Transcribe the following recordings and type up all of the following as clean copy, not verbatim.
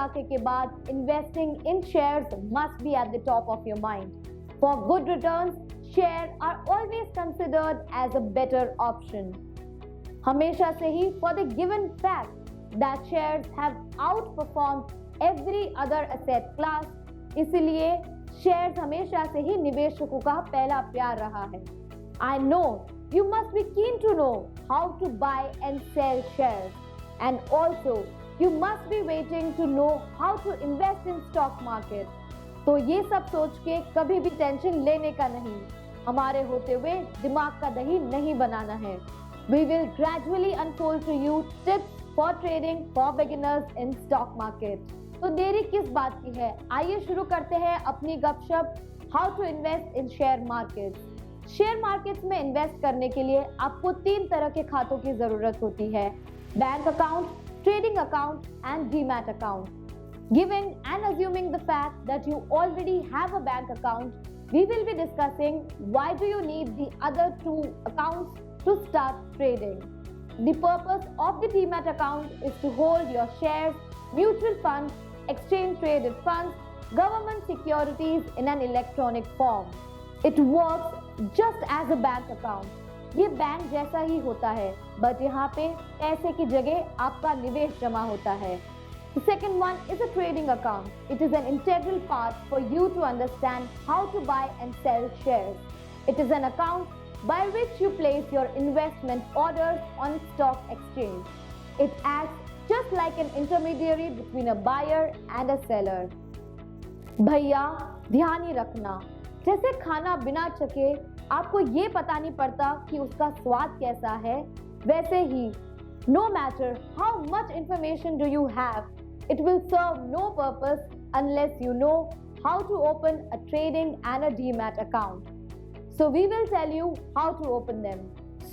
धड़ाके के बाद investing in shares must be at the top of your mind. For good returns, share are always considered as a better option. हमेशा से ही for the given fact that shares have outperformed every other asset class, इसलिए shares हमेशा से ही निवेशकों का पहला प्यार रहा है. I know you must be keen to know how to buy and sell shares, and also you must be waiting to know how to invest in stock market. तो ये सब सोच के कभी भी टेंशन लेने का नहीं, हमारे होते हुए दिमाग का दही नहीं बनाना है. We will gradually unfold to you tips for trading for beginners in stock market. तो देरी किस बात की है, आइए शुरू करते हैं अपनी गपशप. How to invest in share market. Share market में इन्वेस्ट करने के लिए आपको 3 तरह के खातों की जरूरत होती है: bank account, trading account and demat account. Giving and assuming the fact that you already have a bank account, we will be discussing why do you need the other 2 accounts to start trading. The purpose of the demat account is to hold your shares, mutual funds, exchange traded funds, government securities in an electronic form. It works just as a bank account. ये bank जैसा ही होता है, but यहाँ पे पैसे की जगह आपका निवेश जमा होता है. The second one is a trading account. It is an integral part for you to understand how to buy and sell shares. It is an account by which you place your investment orders on stock exchange. It acts just like an intermediary between a buyer and a seller. भैया ध्यान ही रखना, जैसे खाना बिना चखे आपको ये पता नहीं पड़ता कि उसका स्वाद कैसा है, वैसे ही no matter how much information do you have, it will serve no purpose unless you know how to open a trading and a demat account. So we will tell you how to open them.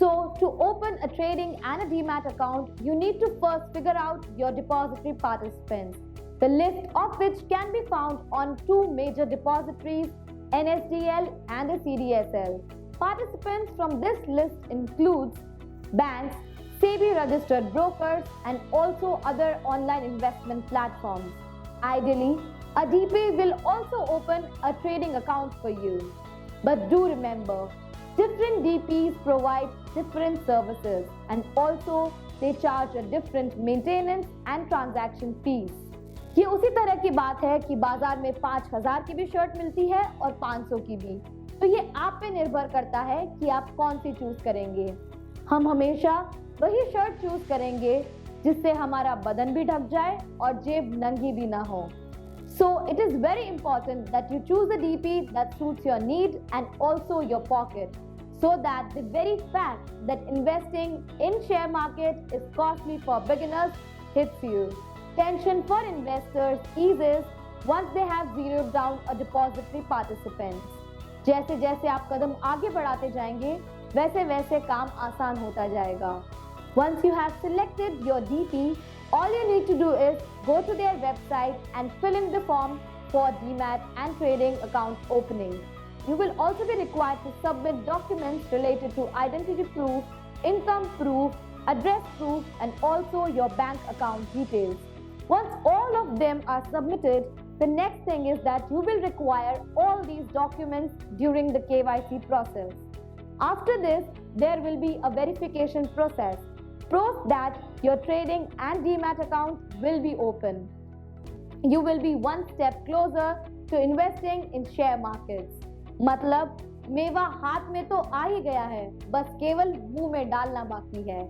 So to open a trading and a demat account, you need to first figure out your depository participants, the list of which can be found on 2 major depositories, NSDL and the CDSL. Participants from this list includes banks, SEBI registered brokers and also other online investment platforms. Ideally, a DP will also open a trading account for you. But do remember, different DPs provide different services and also they charge a different maintenance and transaction fees. ये उसी तरह की बात है कि बाजार में 5000 की भी शर्ट मिलती है और 500 की भी. तो ये आप पे निर्भर करता है कि आप कौन सी चूज करेंगे. हम हमेशा वही शर्ट चूज करेंगे जिससे हमारा बदन भी ढक जाए और जेब नंगी भी ना हो. So it is very important that you choose a DP that suits your need and also your pocket, so that the very fact that investing in share market is costly for beginners hits you. Tension for investors eases once they have zeroed down a depository participants. जैसे जैसे आप कदम आगे बढ़ाते जाएंगे, वैसे वैसे काम आसान होता जाएगा. Once you have selected your DP, all you need to do is go to their website and fill in the form for demat and trading account opening. You will also be required to submit documents related to identity proof, income proof, address proof, and also your bank account details. Once all of them are submitted, the next thing is that you will require all these documents during the KYC process. After this, there will be a verification process. Prove that your trading and demat account will be open. You will be one step closer to investing in share markets. मतलब मेवा हाथ में तो आ ही गया है, बस केवल मुंह में डालना बाकी है.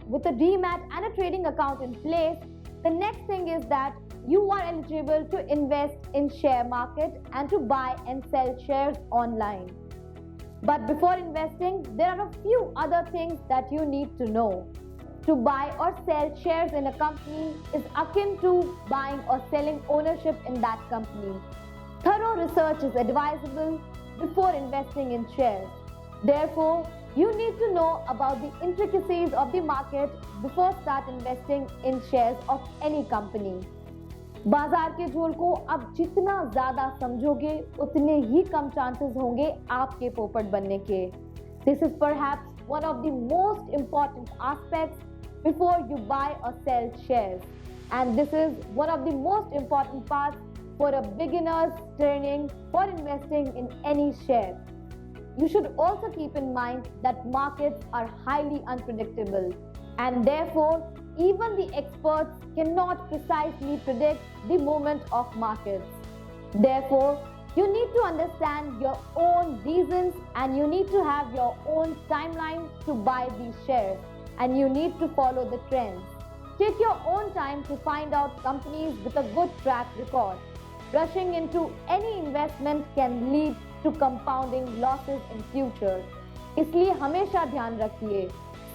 With a demat and a trading account in place, the next thing is that you are eligible to invest in share market and to buy and sell shares online. But before investing, there are a few other things that you need to know. To buy or sell shares in a company is akin to buying or selling ownership in that company. Thorough research is advisable before investing in shares. Therefore, you need to know about the intricacies of the market before start investing in shares of any company. बाजार के झोल को अब जितना ज्यादा समझोगे उतने ही कम chances होंगे आपके पोपट बनने के. This is perhaps one of the most important aspects before you buy or sell shares. and this is one of the most important parts for a beginner's training for investing in any share. You should also keep in mind that markets are highly unpredictable, and therefore even the experts cannot precisely predict the movement of markets. Therefore, you need to understand your own reasons and you need to have your own timeline to buy these shares, and you need to follow the trends. Take your own time to find out companies with a good track record. Rushing into any investment can lead to compounding losses in future. इसलिए हमेशा ध्यान रखिए,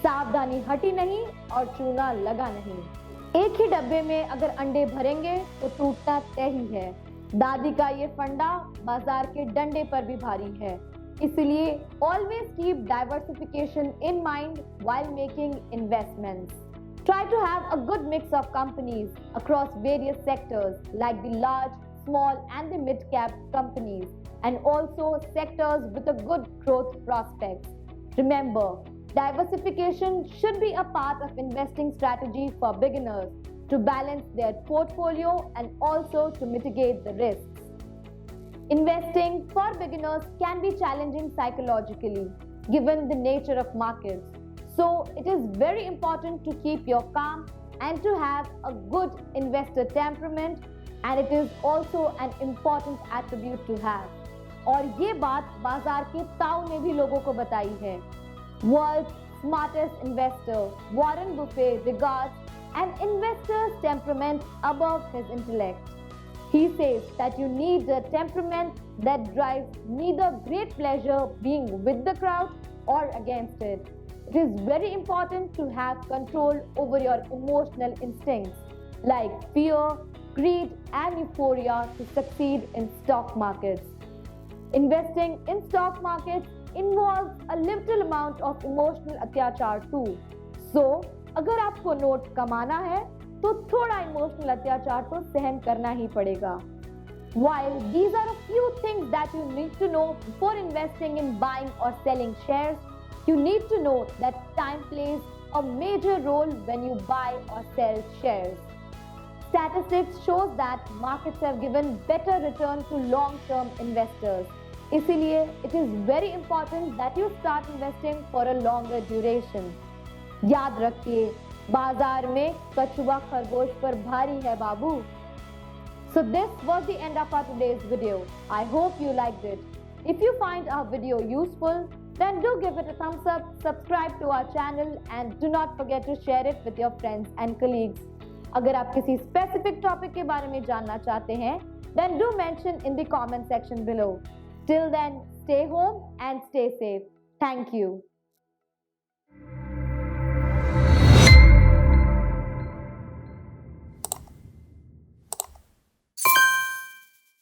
सावधानी हटी नहीं और चूना लगा नहीं। एक ही डब्बे में अगर अंडे भरेंगे तो टूटना तय ही है। दादी का ये फंडा बाजार के डंडे पर भी भारी है। इसलिए always keep diversification in mind while making investments. Try to have a good mix of companies across various sectors like the large, small and the mid-cap companies, and also sectors with a good growth prospects. Remember, diversification should be a part of investing strategy for beginners to balance their portfolio and also to mitigate the risks. Investing for beginners can be challenging psychologically given the nature of markets. So it is very important to keep your calm and to have a good investor temperament, and it is also an important attribute to have. और ये बात बाजार के ताऊ ने भी लोगों को बताई है। World's smartest investor Warren Buffett regards an investor's temperament above his intellect. He says that you need a temperament that drives neither great pleasure being with the crowd or against it. It is very important to have control over your emotional instincts like fear, greed and euphoria to succeed in stock markets. Investing in stock markets involves a little amount of emotional अत्याचार too. So, अगर आपको note कमाना है तो थोड़ा emotional अत्याचार तो सहन करना ही पड़ेगा. While these are a few things that you need to know before investing in buying or selling shares, you need to know that time plays a major role when you buy or sell shares. Statistics shows that markets have given better return to long-term investors. इसीलिए it is very important that you start investing for a longer duration. याद रखिए, बाजार में कछुआ खरगोश पर भारी है बाबू. So this was the end of our today's video. I hope you liked it. If you find our video useful, then do give it a thumbs up, subscribe to our channel and do not forget to share it with your friends and colleagues. अगर आप किसी specific topic के बारे में जानना चाहते हैं, then do mention in the comment section below. Till then, stay home and stay safe. Thank you.